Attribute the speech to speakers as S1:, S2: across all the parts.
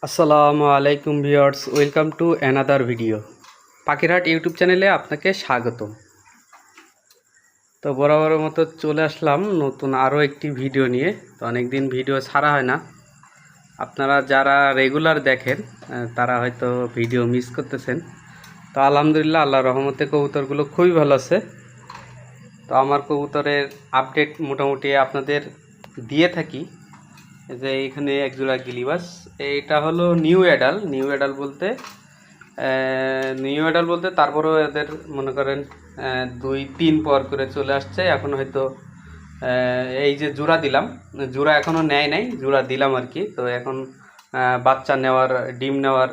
S1: আসসালামু আলাইকুম viewers, welcome to another video. পাখিরহাট YouTube চ্যানেলে আপনাকে স্বাগতম। তো বরাবরের মতো চলে আসলাম নতুন আরও একটি ভিডিও নিয়ে। তো অনেক দিন ভিডিও ছাড়া হয় না। আপনারা যারা রেগুলার দেখেন তারা হয়তো ভিডিও মিস করতেছেন। তো আলহামদুলিল্লাহ, আল্লাহর রহমতে কবুতরগুলো খুবই ভালো আছে। তো আমার কবুতরের আপডেট মোটামুটি আপনাদের দিয়ে থাকি। যে এখানে একজোড়া গিলিবাস, এটা হলো নিউ অ্যাডাল বলতে তারপরেও এদের মনে করেন 2-3 পর করে চলে আসছে। এখন হয়তো এই যে জোড়া দিলাম, জোড়া এখনও নেয় নাই, জোড়া দিলাম আর কি। তো এখন বাচ্চা নেওয়ার, ডিম নেওয়ার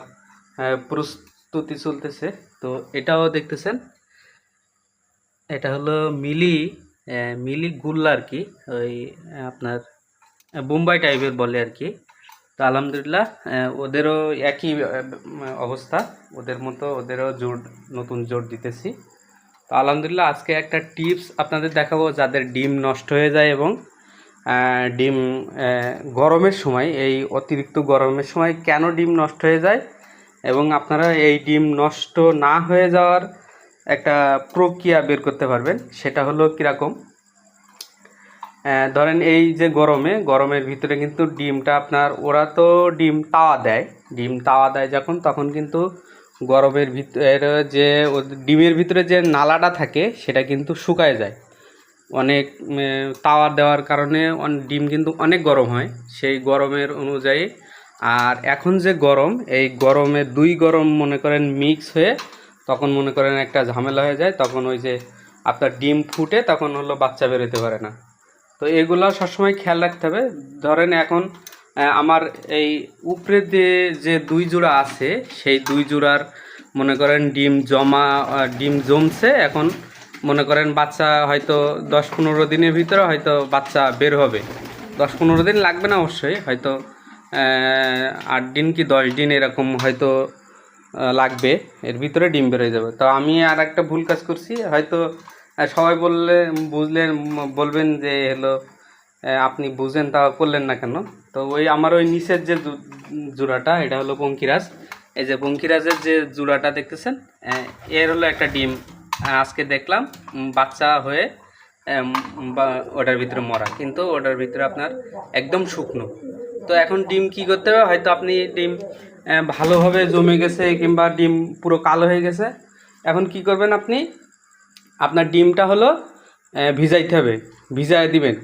S1: প্রস্তুতি চলতেছে। তো এটাও দেখতেছেন, এটা হলো মিলি গুল্লা আর কি, ওই আপনার বোম্বাই টাইপের বলে আর কি। তো আলহামদুলিল্লাহ, ওদেরও একই অবস্থা, ওদের মতো ওদেরও নতুন জোর দিতেছি। তো আলহামদুলিল্লাহ, আজকে একটা টিপস আপনাদের দেখাবো যাদের ডিম নষ্ট হয়ে যায় এবং ডিম গরমের সময়, এই অতিরিক্ত গরমের সময় কেন ডিম নষ্ট হয়ে যায় এবং আপনারা এই ডিম নষ্ট না হয়ে যাওয়ার একটা প্রক্রিয়া বের করতে পারবেন। সেটা হলো কীরকম, ধরেন এই যে গরমের ভিতরে কিন্তু ডিমটা আপনার, ওরা তো ডিম তাওয়া দেয় যখন, তখন কিন্তু গরমের ভিতরে যে ডিমের ভিতরে যে নালাটা থাকে সেটা কিন্তু শুকায় যায় অনেক। তাওয়া দেওয়ার কারণে ডিম কিন্তু অনেক গরম হয় সেই গরমের অনুযায়ী। আর এখন যে গরম, এই গরমে দুই গরম মনে করেন মিক্স হয়ে তখন মনে করেন একটা ঝামেলা হয়ে যায়। তখন ওই যে আপনার ডিম ফুটে তখন হলো বাচ্চা বেরোতে পারে না। তো এগুলো সবসময় খেয়াল রাখতে হবে। ধরেন এখন আমার এই উপরে যে 2 জোড়া আছে, সেই 2 জোড়ার মনে করেন ডিম জমছে। এখন মনে করেন বাচ্চা হয়তো 10-15 দিনের ভিতরে হয়তো বাচ্চা বের হবে। 10-15 দিন লাগবে না অবশ্যই, হয়তো 8 দিন কি 10 দিন এরকম হয়তো লাগবে, এর ভিতরে ডিম বেরোয় যাবে। তো আমি আর একটা ভুল কাজ করছি হয়তো, সবাই বলবেন যে হলো আপনি বুঝেন তা করলেন না কেন। তো ওই আমার ওই নিচের যে জোড়াটা, এটা হলো পঙ্কিরাজ। এই যে পঙ্কিরাজের যে জোড়াটা দেখতেছেন, এর হলো একটা ডিম আজকে দেখলাম বাচ্চা হয়ে ওটার ভিতরে মরা, কিন্তু ওটার ভিতরে আপনার একদম শুকনো। তো এখন ডিম কি করতে হবে, হয়তো আপনি ডিম ভালোভাবে জমে গেছে কিংবা ডিম পুরো কালো হয়ে গেছে। এখন কি করবেন, আপনি আপনার ডিমটা হলো ভিজাইতে হবে, ভিজায় দিবেন